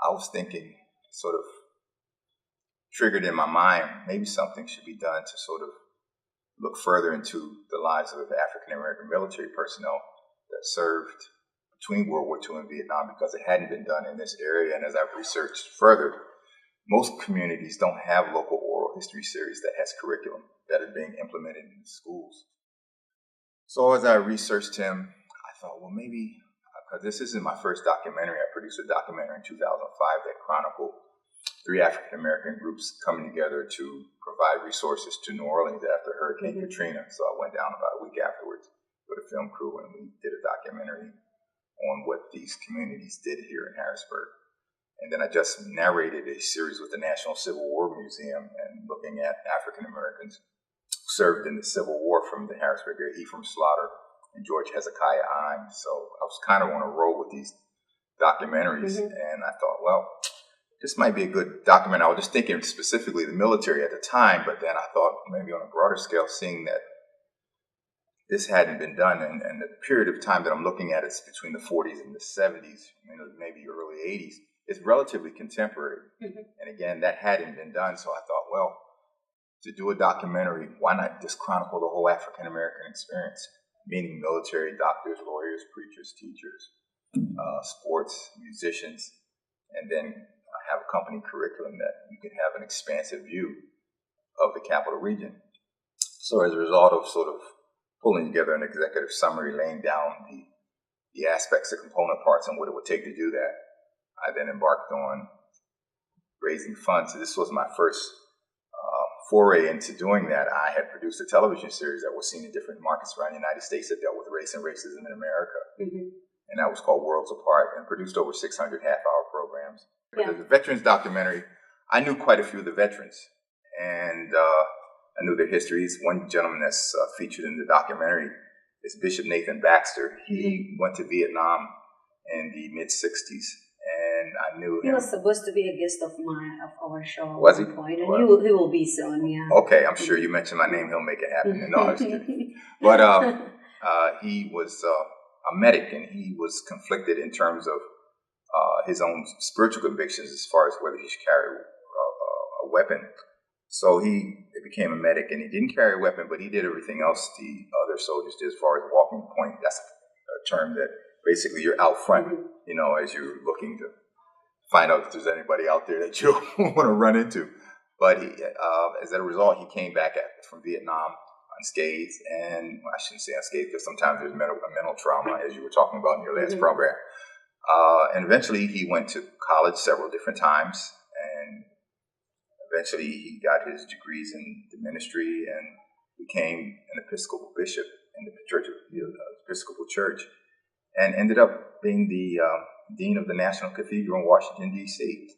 I was thinking, sort of triggered in my mind, maybe something should be done to sort of look further into the lives of African American military personnel that served between World War II and Vietnam, because it hadn't been done in this area. And as I've researched further, most communities don't have local oral history series that has curriculum that is being implemented in schools. So as I researched him, I thought, well, maybe, because this isn't my first documentary. I produced a documentary in 2005 that chronicled 3 African American groups coming together to provide resources to New Orleans after Hurricane Katrina. So I went down about a week afterwards with a film crew, and we did a documentary on what these communities did here in Harrisburg. And then I just narrated a series with the National Civil War Museum and looking at African Americans who served in the Civil War from the Harrisburg area, Ephraim Slaughter and George Hezekiah Imes. So I was kind of on a roll with these documentaries, and I thought, well, this might be a good document. I was just thinking specifically the military at the time, but then I thought maybe on a broader scale, seeing that this hadn't been done, and the period of time that I'm looking at is between the 40s and the 70s, maybe early 80s. It's relatively contemporary. And again, that hadn't been done. So I thought, well, to do a documentary, why not just chronicle the whole African American experience, meaning military, doctors, lawyers, preachers, teachers, sports, musicians, and then have a company curriculum that you can have an expansive view of the capital region. So as a result of sort of pulling together an executive summary, laying down the aspects, the component parts, and what it would take to do that, I then embarked on raising funds. So this was my first foray into doing that. I had produced a television series that was seen in different markets around the United States that dealt with race and racism in America. And that was called Worlds Apart, and produced over 600 half-hour programs. The veterans documentary, I knew quite a few of the veterans, and I knew their histories. One gentleman that's featured in the documentary is Bishop Nathan Baxter. He went to Vietnam in the mid-'60s, and I knew him. He was supposed to be a guest of our show at Was he? one point, and he will be soon, yeah. Okay, I'm sure you mentioned my name, he'll make it happen. No, I was kidding. But he was a medic, and he was conflicted in terms of his own spiritual convictions as far as whether he should carry a weapon. So he became a medic, and he didn't carry a weapon, but he did everything else the other soldiers did as far as walking point. That's a term that basically you're out front, as you're looking to find out if there's anybody out there that you want to run into. But he, as a result, he came back from Vietnam unscathed, and I shouldn't say unscathed because sometimes there's mental trauma, as you were talking about in your last program. And eventually he went to college several different times, and eventually he got his degrees in the ministry and became an Episcopal bishop in the Church of the Episcopal Church, and ended up being the dean of the National Cathedral in Washington, D.C.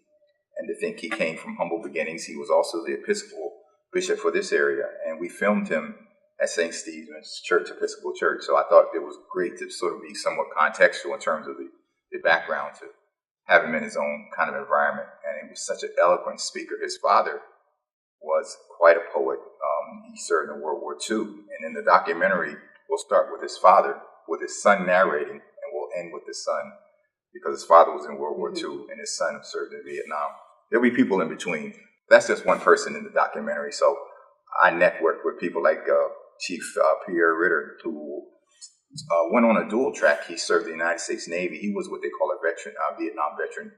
And to think he came from humble beginnings, he was also the Episcopal bishop for this area, and we filmed him at St. Stephen's Church, Episcopal Church. So I thought it was great to sort of be somewhat contextual in terms of the background, to have him in his own kind of environment. And he was such an eloquent speaker. His father was quite a poet. He served in World War II. And in the documentary, we'll start with his father, with his son narrating, and we'll end with his son, because his father was in World War II and his son served in Vietnam. There'll be people in between. That's just one person in the documentary. So I networked with people like Chief Pierre Ritter, who went on a dual track. He served the United States Navy. He was what they call a veteran, Vietnam veteran,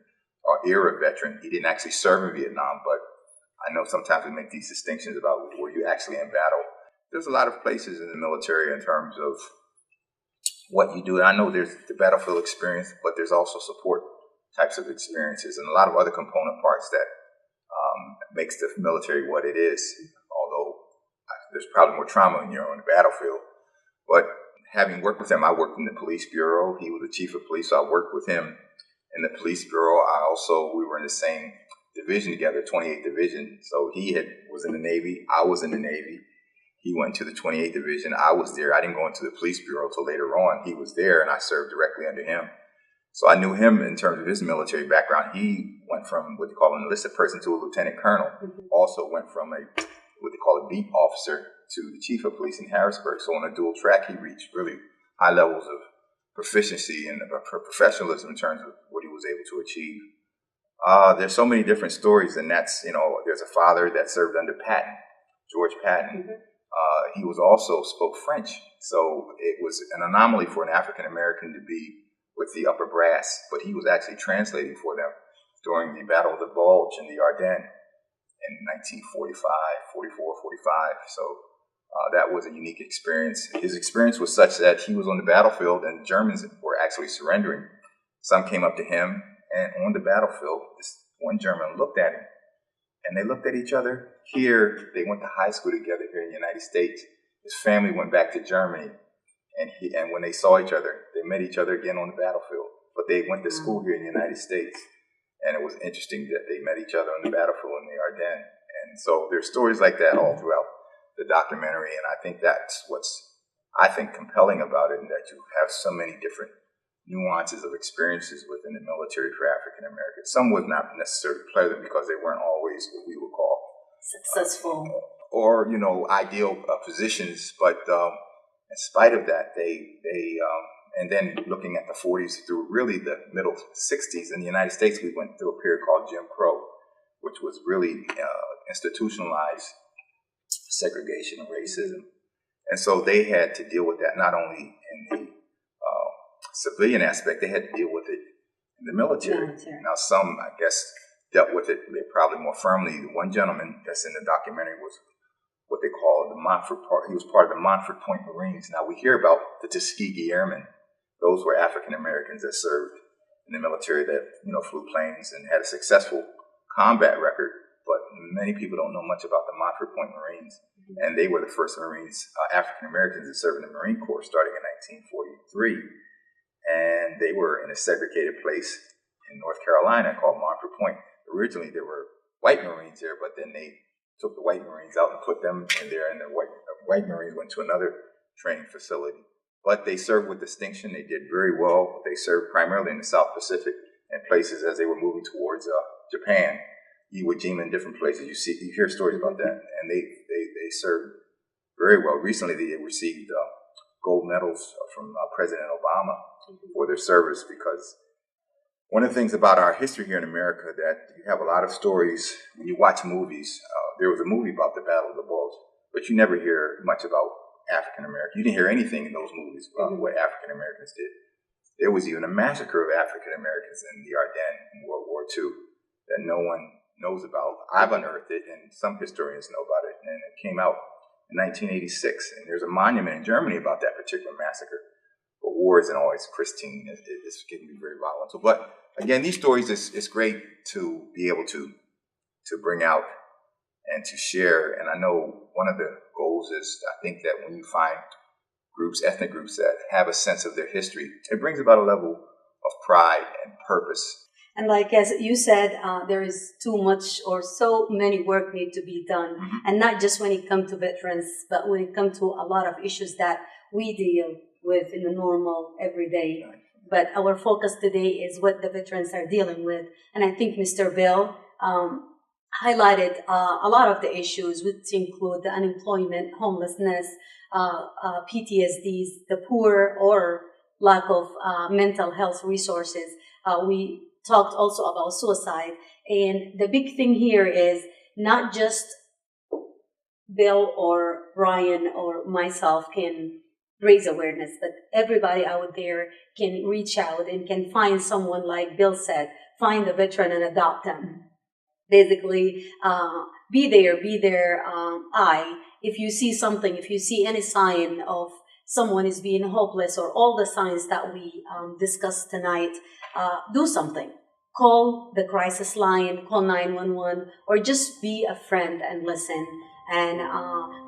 or era veteran. He didn't actually serve in Vietnam, but I know sometimes we make these distinctions about were you actually in battle. There's a lot of places in the military in terms of what you do. And I know there's the battlefield experience, but there's also support types of experiences and a lot of other component parts that makes the military what it is, although there's probably more trauma when you're on the battlefield. But having worked with him, I worked in the police bureau. He was the chief of police, so I worked with him in the police bureau. We were in the same division together, 28th Division. So he was in the Navy, I was in the Navy. He went to the 28th Division, I was there. I didn't go into the police bureau until later on. He was there, and I served directly under him. So I knew him in terms of his military background. He went from what they call an enlisted person to a lieutenant colonel. Also went from what they call a beat officer to the chief of police in Harrisburg. So on a dual track, he reached really high levels of proficiency and professionalism in terms of what he was able to achieve. There's so many different stories, and that's, there's a father that served under Patton, George Patton. Mm-hmm. He was also spoke French, so it was an anomaly for an African American to be with the upper brass, but he was actually translating for them during the Battle of the Bulge in the Ardennes in 1945, 44, 45. So that was a unique experience. His experience was such that he was on the battlefield and Germans were actually surrendering. Some came up to him, and on the battlefield, this one German looked at him, and they looked at each other. Here, they went to high school together here in the United States. His family went back to Germany, and when they saw each other, they met each other again on the battlefield. But they went to school here in the United States, and it was interesting that they met each other on the battlefield in the Ardennes. And so there's stories like that all throughout the documentary, and I think that's what's, compelling about it, and that you have so many different nuances of experiences within the military for African Americans. Some was not necessarily pleasant because they weren't always what we would call successful or ideal positions, but in spite of that, they and then looking at the 40s through really the middle 60s in the United States, we went through a period called Jim Crow, which was really institutionalized segregation and racism. And so they had to deal with that not only in the civilian aspect, they had to deal with it in the military. Now, some, I guess, dealt with it probably more firmly. One gentleman that's in the documentary was what they call the Montford Part. He was part of the Montford Point Marines. Now, we hear about the Tuskegee Airmen. Those were African Americans that served in the military that flew planes and had a successful combat record. But many people don't know much about the Montford Point Marines, and they were the first Marines, African Americans, that served in the Marine Corps starting in 1943. And they were in a segregated place in North Carolina called Montford Point. Originally, there were white Marines there, but then they took the white Marines out and put them in there, and the white Marines went to another training facility. But they served with distinction. They did very well. They served primarily in the South Pacific and places as they were moving towards Japan, Iwo Jima, and different places. You hear stories about that, and they served very well. Recently, they received gold medals from President Obama for their service, because one of the things about our history here in America that you have a lot of stories when you watch movies. There was a movie about the Battle of the Bulge, but you never hear much about African Americans. You didn't hear anything in those movies about what African Americans did. There was even a massacre of African Americans in the Ardennes in World War II that no one knows about. I've unearthed it, and some historians know about it, and it came out in 1986, and there's a monument in Germany about that particular massacre. But war isn't always pristine. It's getting to be very volatile. But again, these stories, it's great to be able to bring out and to share. And I know one of the goals is, I think that when you find groups, ethnic groups that have a sense of their history, it brings about a level of pride and purpose. And like as you said, there is too much or so many work need to be done. Mm-hmm. And not just when it comes to veterans, but when it comes to a lot of issues that we deal with in the normal everyday. Right. But our focus today is what the veterans are dealing with. And I think Mr. Bill highlighted a lot of the issues, which include the unemployment, homelessness, PTSDs, the poor or lack of mental health resources. We talked also about suicide. And the big thing here is not just Bill or Brian or myself can raise awareness, but everybody out there can reach out and can find someone, like Bill said, find a veteran and adopt them. Basically, be their eye. If you see something, if you see any sign of someone is being hopeless, or all the signs that we discussed tonight, do something. Call the crisis line, call 911, or just be a friend and listen. And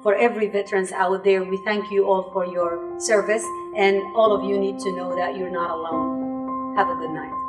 for every veterans out there, we thank you all for your service, and all of you need to know that you're not alone. Have a good night.